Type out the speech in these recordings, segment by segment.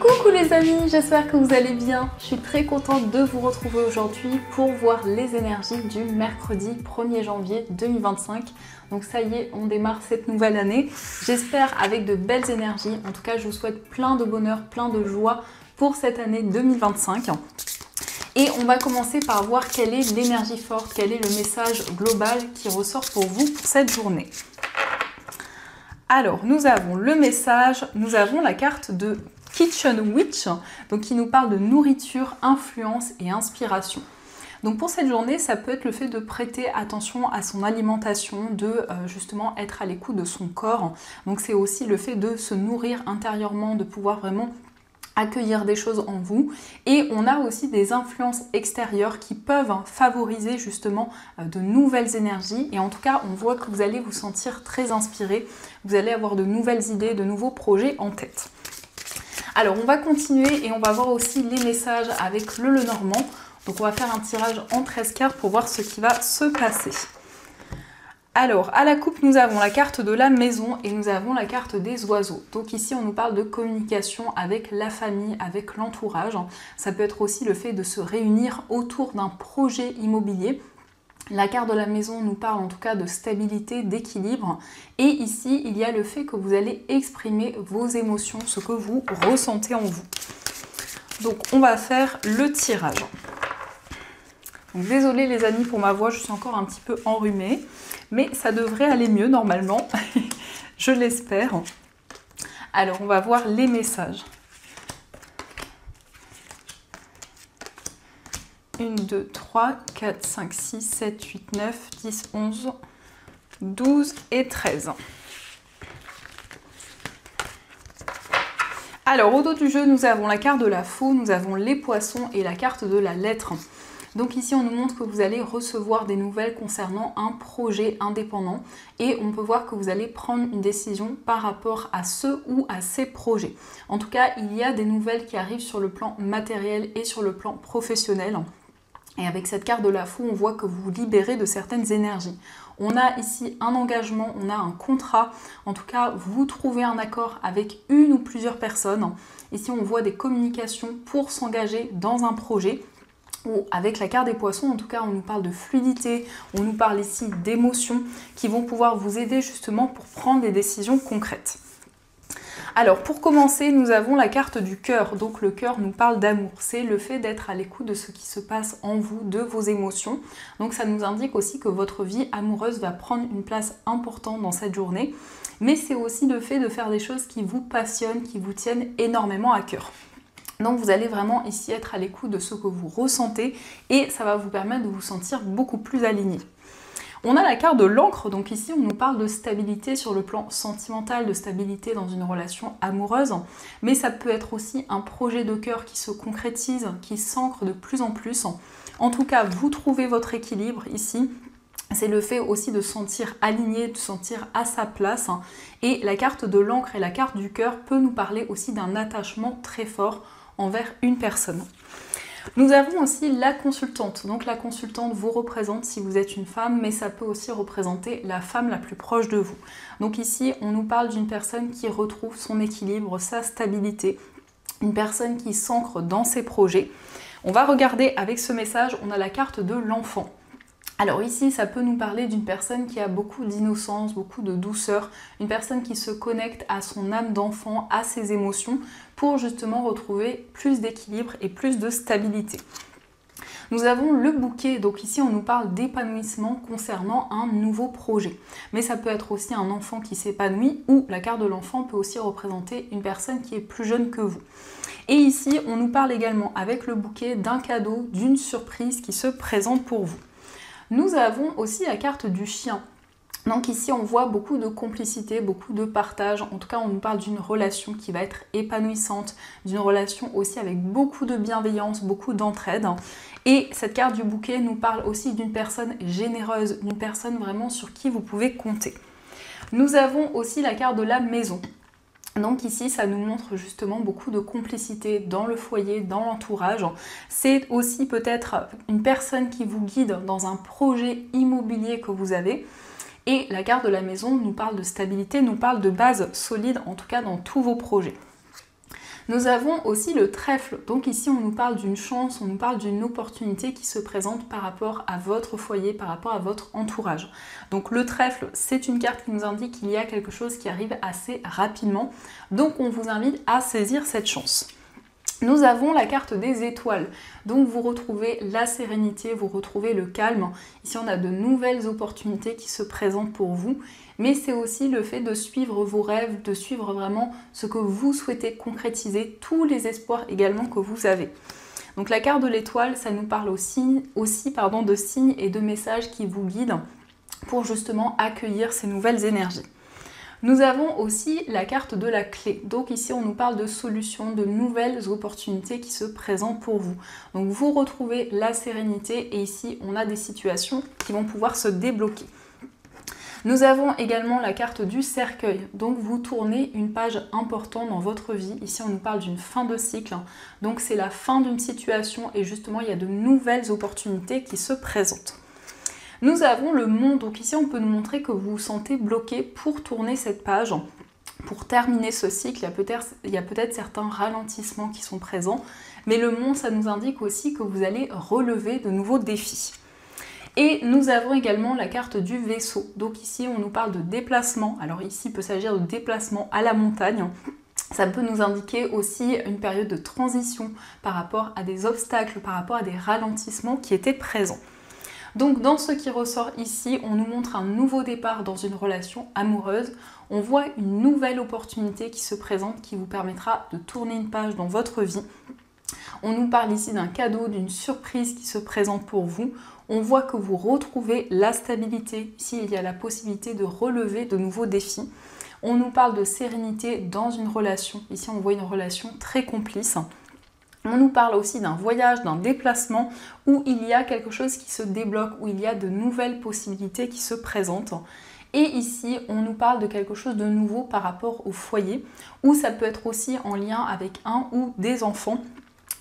Coucou les amis, j'espère que vous allez bien. Je suis très contente de vous retrouver aujourd'hui pour voir les énergies du mercredi 1er janvier 2025. Donc ça y est, on démarre cette nouvelle année. J'espère avec de belles énergies. En tout cas, je vous souhaite plein de bonheur, plein de joie pour cette année 2025. Et on va commencer par voir quelle est l'énergie forte, quel est le message global qui ressort pour vous pour cette journée. Alors, nous avons le message, nous avons la carte de Kitchen Witch, donc qui nous parle de nourriture, influence et inspiration. Donc pour cette journée, ça peut être le fait de prêter attention à son alimentation, de justement être à l'écoute de son corps. Donc c'est aussi le fait de se nourrir intérieurement, de pouvoir vraiment accueillir des choses en vous. Et on a aussi des influences extérieures qui peuvent favoriser justement de nouvelles énergies. Et en tout cas, on voit que vous allez vous sentir très inspiré. Vous allez avoir de nouvelles idées, de nouveaux projets en tête. Alors on va continuer et on va voir aussi les messages avec le Lenormand. Donc on va faire un tirage en 13 cartes pour voir ce qui va se passer. Alors à la coupe nous avons la carte de la maison et nous avons la carte des oiseaux. Donc ici on nous parle de communication avec la famille, avec l'entourage. Ça peut être aussi le fait de se réunir autour d'un projet immobilier. La carte de la maison nous parle en tout cas de stabilité, d'équilibre. Et ici, il y a le fait que vous allez exprimer vos émotions, ce que vous ressentez en vous. Donc, on va faire le tirage. Donc, désolée les amis pour ma voix, je suis encore un petit peu enrhumée. Mais ça devrait aller mieux normalement, je l'espère. Alors, on va voir les messages. 1, 2, 3, 4, 5, 6, 7, 8, 9, 10, 11, 12 et 13. Alors, au dos du jeu, nous avons la carte de la faux, nous avons les poissons et la carte de la lettre. Donc ici, on nous montre que vous allez recevoir des nouvelles concernant un projet indépendant et on peut voir que vous allez prendre une décision par rapport à ce ou à ces projets. En tout cas, il y a des nouvelles qui arrivent sur le plan matériel et sur le plan professionnel. Et avec cette carte de la fou, on voit que vous vous libérez de certaines énergies. On a ici un engagement, on a un contrat. En tout cas, vous trouvez un accord avec une ou plusieurs personnes. Ici, on voit des communications pour s'engager dans un projet. Ou avec la carte des poissons, en tout cas, on nous parle de fluidité, on nous parle ici d'émotions qui vont pouvoir vous aider justement pour prendre des décisions concrètes. Alors pour commencer, nous avons la carte du cœur. Donc le cœur nous parle d'amour. C'est le fait d'être à l'écoute de ce qui se passe en vous, de vos émotions. Donc ça nous indique aussi que votre vie amoureuse va prendre une place importante dans cette journée. Mais c'est aussi le fait de faire des choses qui vous passionnent, qui vous tiennent énormément à cœur. Donc vous allez vraiment ici être à l'écoute de ce que vous ressentez et ça va vous permettre de vous sentir beaucoup plus aligné. On a la carte de l'encre, donc ici on nous parle de stabilité sur le plan sentimental, de stabilité dans une relation amoureuse, mais ça peut être aussi un projet de cœur qui se concrétise, qui s'ancre de plus en plus. En tout cas, vous trouvez votre équilibre ici. C'est le fait aussi de se sentir aligné, de se sentir à sa place. Et la carte de l'encre et la carte du cœur peut nous parler aussi d'un attachement très fort envers une personne. Nous avons aussi la consultante. Donc la consultante vous représente si vous êtes une femme, mais ça peut aussi représenter la femme la plus proche de vous. Donc ici, on nous parle d'une personne qui retrouve son équilibre, sa stabilité, une personne qui s'ancre dans ses projets. On va regarder avec ce message, on a la carte de l'enfant. Alors ici, ça peut nous parler d'une personne qui a beaucoup d'innocence, beaucoup de douceur, une personne qui se connecte à son âme d'enfant, à ses émotions, pour justement retrouver plus d'équilibre et plus de stabilité. Nous avons le bouquet, donc ici on nous parle d'épanouissement concernant un nouveau projet. Mais ça peut être aussi un enfant qui s'épanouit ou la carte de l'enfant peut aussi représenter une personne qui est plus jeune que vous. Et ici, on nous parle également avec le bouquet d'un cadeau, d'une surprise qui se présente pour vous. Nous avons aussi la carte du chien. Donc ici, on voit beaucoup de complicité, beaucoup de partage. En tout cas, on nous parle d'une relation qui va être épanouissante, d'une relation aussi avec beaucoup de bienveillance, beaucoup d'entraide. Et cette carte du bouquet nous parle aussi d'une personne généreuse, d'une personne vraiment sur qui vous pouvez compter. Nous avons aussi la carte de la maison. Donc ici, ça nous montre justement beaucoup de complicité dans le foyer, dans l'entourage. C'est aussi peut-être une personne qui vous guide dans un projet immobilier que vous avez. Et la carte de la maison nous parle de stabilité, nous parle de base solide, en tout cas dans tous vos projets. Nous avons aussi le trèfle, donc ici on nous parle d'une chance, on nous parle d'une opportunité qui se présente par rapport à votre foyer, par rapport à votre entourage. Donc le trèfle, c'est une carte qui nous indique qu'il y a quelque chose qui arrive assez rapidement, donc on vous invite à saisir cette chance. Nous avons la carte des étoiles, donc vous retrouvez la sérénité, vous retrouvez le calme. Ici on a de nouvelles opportunités qui se présentent pour vous, mais c'est aussi le fait de suivre vos rêves, de suivre vraiment ce que vous souhaitez concrétiser, tous les espoirs également que vous avez. Donc la carte de l'étoile, ça nous parle aussi de signes et de messages qui vous guident pour justement accueillir ces nouvelles énergies. Nous avons aussi la carte de la clé. Donc ici, on nous parle de solutions, de nouvelles opportunités qui se présentent pour vous. Donc vous retrouvez la sérénité et ici, on a des situations qui vont pouvoir se débloquer. Nous avons également la carte du cercueil. Donc vous tournez une page importante dans votre vie. Ici, on nous parle d'une fin de cycle. Donc c'est la fin d'une situation et justement, il y a de nouvelles opportunités qui se présentent. Nous avons le monde, donc ici on peut nous montrer que vous vous sentez bloqué pour tourner cette page, pour terminer ce cycle. Il y a peut-être certains ralentissements qui sont présents, mais le monde, ça nous indique aussi que vous allez relever de nouveaux défis. Et nous avons également la carte du vaisseau, donc ici on nous parle de déplacement. Alors ici il peut s'agir de déplacement à la montagne. Ça peut nous indiquer aussi une période de transition par rapport à des obstacles, par rapport à des ralentissements qui étaient présents. Donc dans ce qui ressort ici, on nous montre un nouveau départ dans une relation amoureuse. On voit une nouvelle opportunité qui se présente qui vous permettra de tourner une page dans votre vie. On nous parle ici d'un cadeau, d'une surprise qui se présente pour vous. On voit que vous retrouvez la stabilité. Ici, il y a la possibilité de relever de nouveaux défis. On nous parle de sérénité dans une relation. Ici, on voit une relation très complice. On nous parle aussi d'un voyage, d'un déplacement où il y a quelque chose qui se débloque, où il y a de nouvelles possibilités qui se présentent. Et ici, on nous parle de quelque chose de nouveau par rapport au foyer, ou ça peut être aussi en lien avec un ou des enfants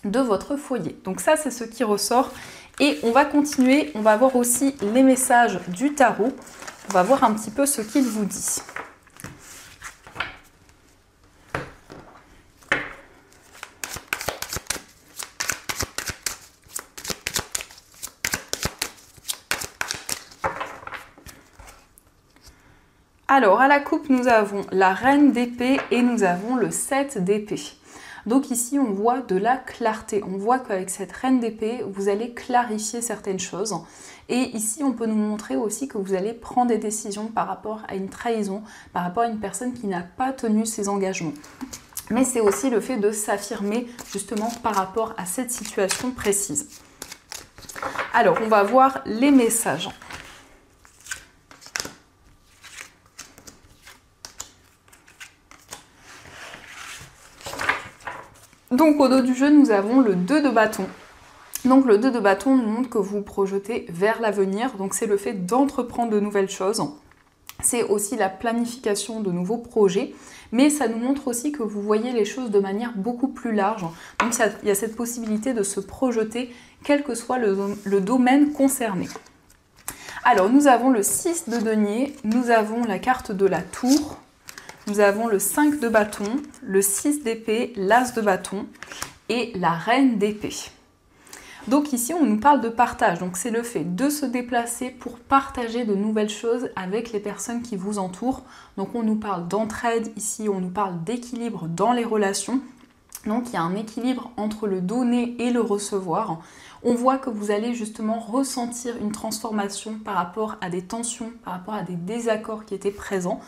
de votre foyer. Donc ça, c'est ce qui ressort. Et on va continuer, on va voir aussi les messages du tarot. On va voir un petit peu ce qu'il vous dit. Alors, à la coupe, nous avons la reine d'épée et nous avons le 7 d'épée. Donc ici, on voit de la clarté. On voit qu'avec cette reine d'épée, vous allez clarifier certaines choses. Et ici, on peut nous montrer aussi que vous allez prendre des décisions par rapport à une trahison, par rapport à une personne qui n'a pas tenu ses engagements. Mais c'est aussi le fait de s'affirmer justement par rapport à cette situation précise. Alors, on va voir les messages. Donc au dos du jeu, nous avons le 2 de bâton. Donc le 2 de bâton nous montre que vous vous projetez vers l'avenir. Donc c'est le fait d'entreprendre de nouvelles choses. C'est aussi la planification de nouveaux projets. Mais ça nous montre aussi que vous voyez les choses de manière beaucoup plus large. Donc il y a cette possibilité de se projeter, quel que soit le domaine concerné. Alors nous avons le 6 de denier, nous avons la carte de la tour. Nous avons le 5 de bâton, le 6 d'épée, l'as de bâton et la reine d'épée. Donc ici, on nous parle de partage. Donc c'est le fait de se déplacer pour partager de nouvelles choses avec les personnes qui vous entourent. Donc on nous parle d'entraide ici, on nous parle d'équilibre dans les relations. Donc il y a un équilibre entre le donner et le recevoir. On voit que vous allez justement ressentir une transformation par rapport à des tensions, par rapport à des désaccords qui étaient présents.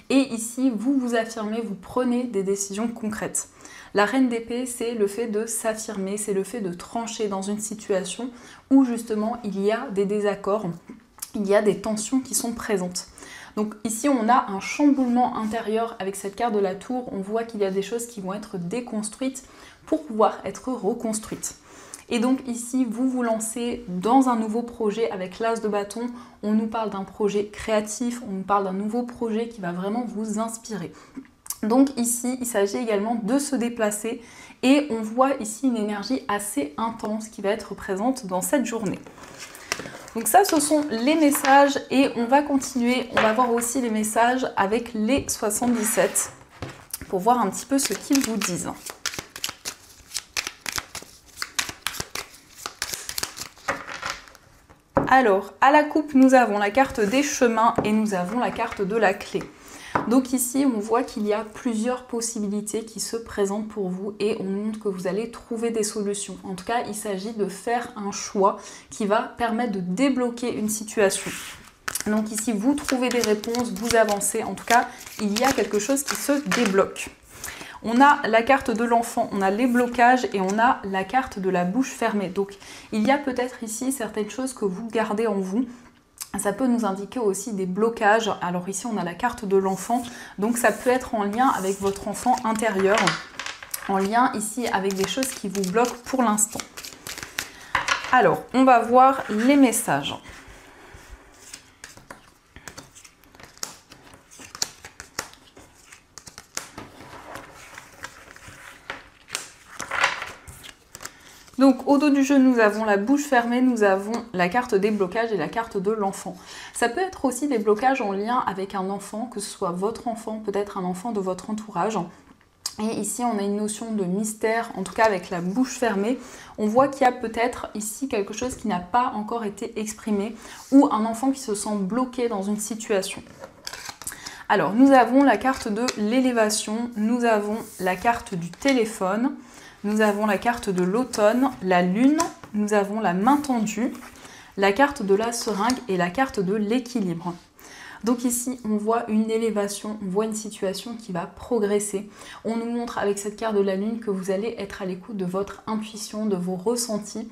Et ici, vous vous affirmez, vous prenez des décisions concrètes. La reine d'épée, c'est le fait de s'affirmer, c'est le fait de trancher dans une situation où justement il y a des désaccords, il y a des tensions qui sont présentes. Donc ici, on a un chamboulement intérieur avec cette carte de la tour. On voit qu'il y a des choses qui vont être déconstruites pour pouvoir être reconstruites. Et donc ici, vous vous lancez dans un nouveau projet avec l'as de bâton. On nous parle d'un projet créatif, on nous parle d'un nouveau projet qui va vraiment vous inspirer. Donc ici, il s'agit également de se déplacer et on voit ici une énergie assez intense qui va être présente dans cette journée. Donc ça, ce sont les messages et on va continuer. On va voir aussi les messages avec les 77 pour voir un petit peu ce qu'ils vous disent. Alors, à la coupe, nous avons la carte des chemins et nous avons la carte de la clé. Donc ici, on voit qu'il y a plusieurs possibilités qui se présentent pour vous et on montre que vous allez trouver des solutions. En tout cas, il s'agit de faire un choix qui va permettre de débloquer une situation. Donc ici, vous trouvez des réponses, vous avancez. En tout cas, il y a quelque chose qui se débloque. On a la carte de l'enfant, on a les blocages et on a la carte de la bouche fermée. Donc il y a peut-être ici certaines choses que vous gardez en vous. Ça peut nous indiquer aussi des blocages. Alors ici, on a la carte de l'enfant. Donc ça peut être en lien avec votre enfant intérieur. En lien ici avec des choses qui vous bloquent pour l'instant. Alors, on va voir les messages. Donc au dos du jeu, nous avons la bouche fermée, nous avons la carte des blocages et la carte de l'enfant. Ça peut être aussi des blocages en lien avec un enfant, que ce soit votre enfant, peut-être un enfant de votre entourage. Et ici, on a une notion de mystère, en tout cas avec la bouche fermée. On voit qu'il y a peut-être ici quelque chose qui n'a pas encore été exprimé ou un enfant qui se sent bloqué dans une situation. Alors, nous avons la carte de l'élévation, nous avons la carte du téléphone, nous avons la carte de l'automne, la lune, nous avons la main tendue, la carte de la seringue et la carte de l'équilibre. Donc ici, on voit une élévation, on voit une situation qui va progresser. On nous montre avec cette carte de la lune que vous allez être à l'écoute de votre intuition, de vos ressentis.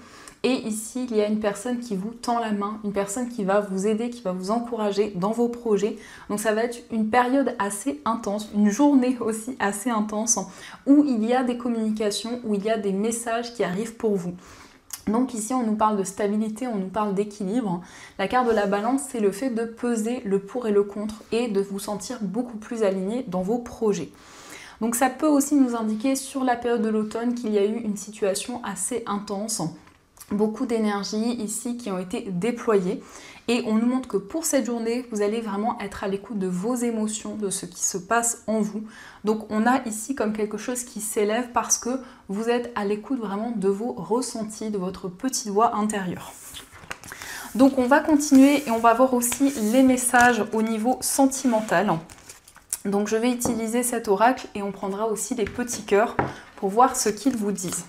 Et ici, il y a une personne qui vous tend la main, une personne qui va vous aider, qui va vous encourager dans vos projets. Donc ça va être une période assez intense, une journée aussi assez intense, où il y a des communications, où il y a des messages qui arrivent pour vous. Donc ici, on nous parle de stabilité, on nous parle d'équilibre. La carte de la balance, c'est le fait de peser le pour et le contre et de vous sentir beaucoup plus aligné dans vos projets. Donc ça peut aussi nous indiquer sur la période de l'automne qu'il y a eu une situation assez intense. Beaucoup d'énergie ici qui ont été déployées et on nous montre que pour cette journée, vous allez vraiment être à l'écoute de vos émotions, de ce qui se passe en vous. Donc on a ici comme quelque chose qui s'élève parce que vous êtes à l'écoute vraiment de vos ressentis, de votre petit doigt intérieur. Donc on va continuer et on va voir aussi les messages au niveau sentimental. Donc je vais utiliser cet oracle et on prendra aussi les petits cœurs pour voir ce qu'ils vous disent.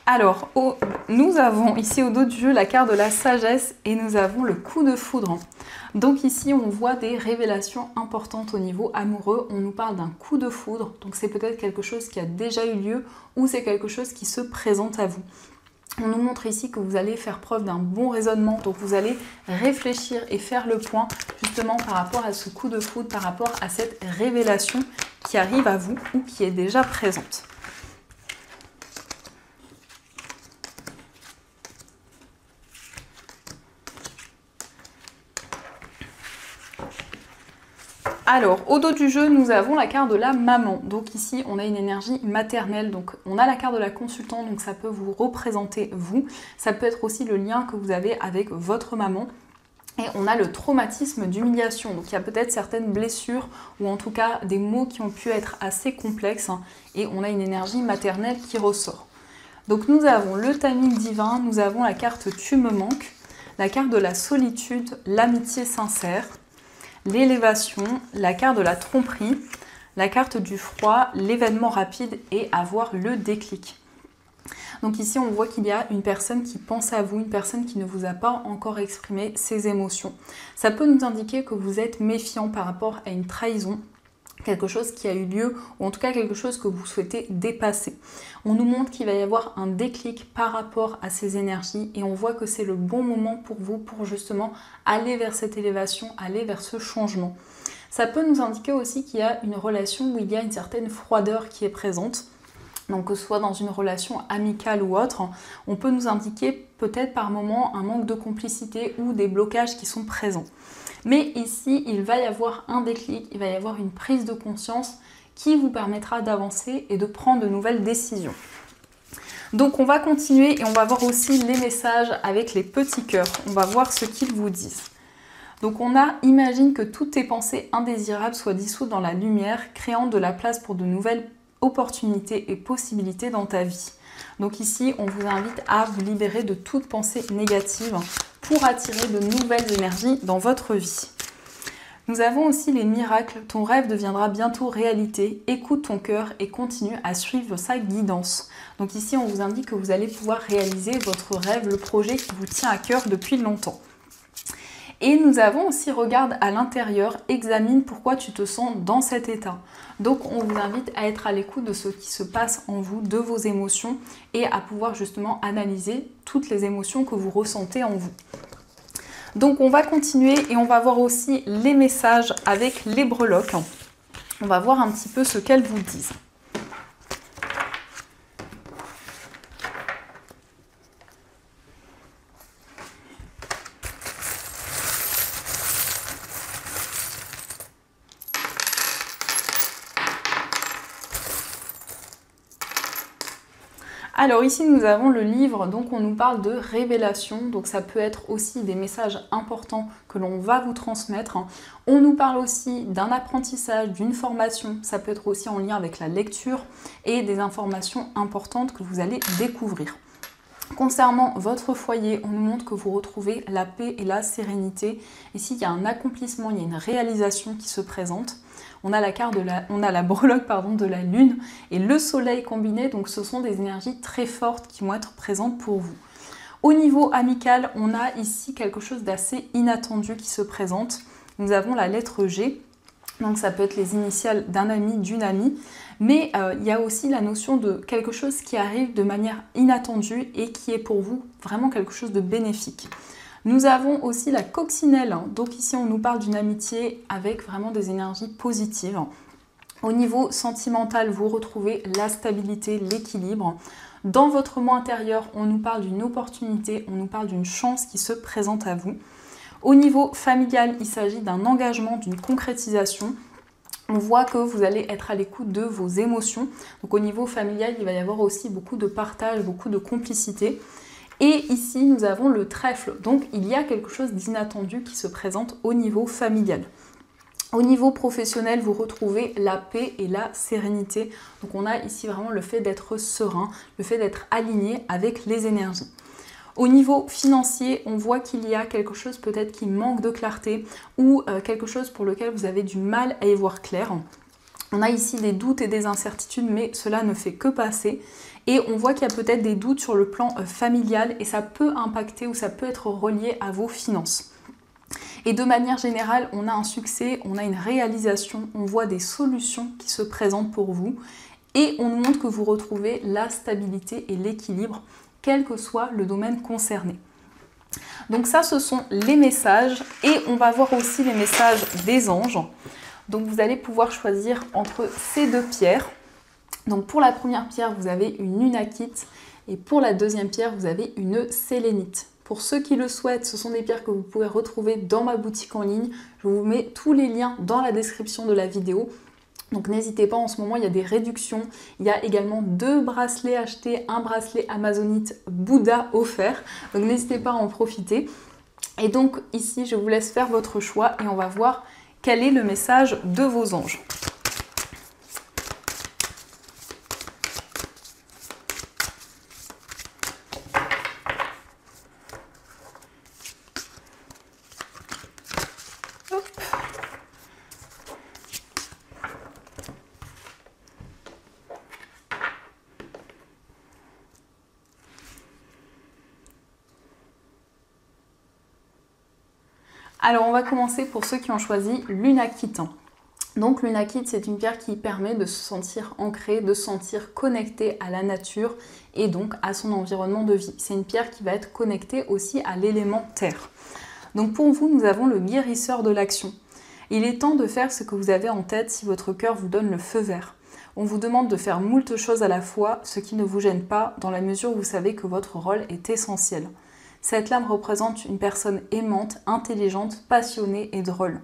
Alors, nous avons ici au dos du jeu la carte de la sagesse et nous avons le coup de foudre. Donc ici, on voit des révélations importantes au niveau amoureux. On nous parle d'un coup de foudre, donc c'est peut-être quelque chose qui a déjà eu lieu ou c'est quelque chose qui se présente à vous. On nous montre ici que vous allez faire preuve d'un bon raisonnement, donc vous allez réfléchir et faire le point justement par rapport à ce coup de foudre, par rapport à cette révélation qui arrive à vous ou qui est déjà présente. Alors, au dos du jeu, nous avons la carte de la maman. Donc ici, on a une énergie maternelle. Donc, on a la carte de la consultante, donc ça peut vous représenter vous. Ça peut être aussi le lien que vous avez avec votre maman. Et on a le traumatisme d'humiliation. Donc, il y a peut-être certaines blessures ou en tout cas des mots qui ont pu être assez complexes. Et on a une énergie maternelle qui ressort. Donc, nous avons le timing divin, nous avons la carte Tu me manques, la carte de la solitude, l'amitié sincère, l'élévation, la carte de la tromperie, la carte du froid, l'événement rapide et avoir le déclic. Donc ici, on voit qu'il y a une personne qui pense à vous, une personne qui ne vous a pas encore exprimé ses émotions. Ça peut nous indiquer que vous êtes méfiant par rapport à une trahison, quelque chose qui a eu lieu ou en tout cas quelque chose que vous souhaitez dépasser. On nous montre qu'il va y avoir un déclic par rapport à ces énergies et on voit que c'est le bon moment pour vous pour justement aller vers cette élévation, aller vers ce changement. Ça peut nous indiquer aussi qu'il y a une relation où il y a une certaine froideur qui est présente. Donc que ce soit dans une relation amicale ou autre, on peut nous indiquer peut-être par moment un manque de complicité ou des blocages qui sont présents. Mais ici, il va y avoir un déclic, il va y avoir une prise de conscience qui vous permettra d'avancer et de prendre de nouvelles décisions. Donc on va continuer et on va voir aussi les messages avec les petits cœurs. On va voir ce qu'ils vous disent. Donc on a « Imagine que toutes tes pensées indésirables soient dissoutes dans la lumière, créant de la place pour de nouvelles opportunités et possibilités dans ta vie. Donc ici, on vous invite à vous libérer de toute pensée négative pour attirer de nouvelles énergies dans votre vie. Nous avons aussi les miracles. Ton rêve deviendra bientôt réalité. Écoute ton cœur et continue à suivre sa guidance. Donc ici, on vous indique que vous allez pouvoir réaliser votre rêve, le projet qui vous tient à cœur depuis longtemps. Et nous avons aussi, regarde à l'intérieur, examine pourquoi tu te sens dans cet état. Donc on vous invite à être à l'écoute de ce qui se passe en vous, de vos émotions, et à pouvoir justement analyser toutes les émotions que vous ressentez en vous. Donc on va continuer et on va voir aussi les messages avec les breloques. On va voir un petit peu ce qu'elles vous disent. Alors ici nous avons le livre, donc on nous parle de révélation, donc ça peut être aussi des messages importants que l'on va vous transmettre. On nous parle aussi d'un apprentissage, d'une formation, ça peut être aussi en lien avec la lecture et des informations importantes que vous allez découvrir. Concernant votre foyer, on nous montre que vous retrouvez la paix et la sérénité. Ici, il y a un accomplissement, il y a une réalisation qui se présente. On a la breloque de la lune et le soleil combiné, donc ce sont des énergies très fortes qui vont être présentes pour vous. Au niveau amical, on a ici quelque chose d'assez inattendu qui se présente. Nous avons la lettre G, donc ça peut être les initiales d'un ami, d'une amie, mais il y a aussi la notion de quelque chose qui arrive de manière inattendue et qui est pour vous vraiment quelque chose de bénéfique. Nous avons aussi la coccinelle, donc ici on nous parle d'une amitié avec vraiment des énergies positives. Au niveau sentimental, vous retrouvez la stabilité, l'équilibre. Dans votre moi intérieur, on nous parle d'une opportunité, on nous parle d'une chance qui se présente à vous. Au niveau familial, il s'agit d'un engagement, d'une concrétisation. On voit que vous allez être à l'écoute de vos émotions. Donc au niveau familial, il va y avoir aussi beaucoup de partage, beaucoup de complicité. Et ici, nous avons le trèfle. Donc il y a quelque chose d'inattendu qui se présente au niveau familial. Au niveau professionnel, vous retrouvez la paix et la sérénité. Donc on a ici vraiment le fait d'être serein, le fait d'être aligné avec les énergies. Au niveau financier, on voit qu'il y a quelque chose peut-être qui manque de clarté ou quelque chose pour lequel vous avez du mal à y voir clair. On a ici des doutes et des incertitudes, mais cela ne fait que passer. Et on voit qu'il y a peut-être des doutes sur le plan familial et ça peut impacter ou ça peut être relié à vos finances. Et de manière générale, on a un succès, on a une réalisation, on voit des solutions qui se présentent pour vous et on nous montre que vous retrouvez la stabilité et l'équilibre, quel que soit le domaine concerné. Donc ça, ce sont les messages et on va voir aussi les messages des anges. Donc vous allez pouvoir choisir entre ces deux pierres. Donc pour la première pierre, vous avez une lunakite et pour la deuxième pierre, vous avez une sélénite. Pour ceux qui le souhaitent, ce sont des pierres que vous pouvez retrouver dans ma boutique en ligne. Je vous mets tous les liens dans la description de la vidéo. Donc n'hésitez pas, en ce moment il y a des réductions. Il y a également 2 bracelets achetés, un bracelet amazonite Bouddha offert. Donc n'hésitez pas à en profiter. Et donc ici, je vous laisse faire votre choix et on va voir quel est le message de vos anges. Alors on va commencer pour ceux qui ont choisi lunakite. Donc lunakite, c'est une pierre qui permet de se sentir ancré, de se sentir connecté à la nature et donc à son environnement de vie. C'est une pierre qui va être connectée aussi à l'élément terre. Donc pour vous, nous avons le guérisseur de l'action. Il est temps de faire ce que vous avez en tête si votre cœur vous donne le feu vert. On vous demande de faire moult choses à la fois, ce qui ne vous gêne pas dans la mesure où vous savez que votre rôle est essentiel. Cette lame représente une personne aimante, intelligente, passionnée et drôle.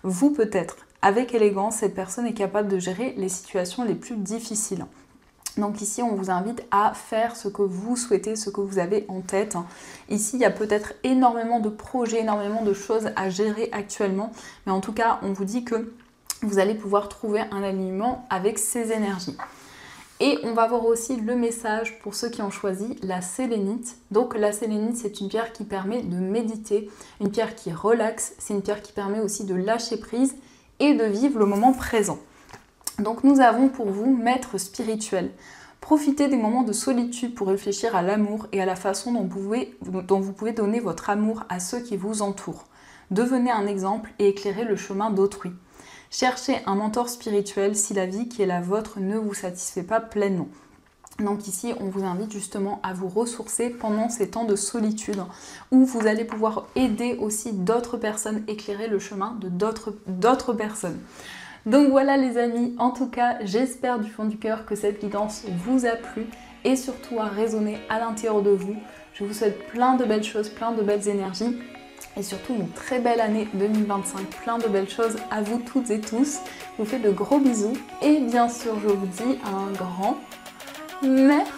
Vous peut-être. Avec élégance, cette personne est capable de gérer les situations les plus difficiles. Donc ici, on vous invite à faire ce que vous souhaitez, ce que vous avez en tête. Ici, il y a peut-être énormément de projets, énormément de choses à gérer actuellement. Mais en tout cas, on vous dit que vous allez pouvoir trouver un alignement avec ces énergies. Et on va voir aussi le message pour ceux qui ont choisi la sélénite. Donc la sélénite, c'est une pierre qui permet de méditer, une pierre qui relaxe, c'est une pierre qui permet aussi de lâcher prise et de vivre le moment présent. Donc nous avons pour vous maître spirituel. Profitez des moments de solitude pour réfléchir à l'amour et à la façon dont vous pouvez donner votre amour à ceux qui vous entourent. Devenez un exemple et éclairez le chemin d'autrui. Cherchez un mentor spirituel si la vie qui est la vôtre ne vous satisfait pas pleinement. Donc ici, on vous invite justement à vous ressourcer pendant ces temps de solitude où vous allez pouvoir aider aussi d'autres personnes, éclairer le chemin de d'autres personnes. Donc voilà les amis, en tout cas, j'espère du fond du cœur que cette guidance vous a plu et surtout a résonné à l'intérieur de vous. Je vous souhaite plein de belles choses, plein de belles énergies. Et surtout une très belle année 2025, plein de belles choses à vous toutes et tous. Je vous fais de gros bisous et bien sûr je vous dis un grand merci.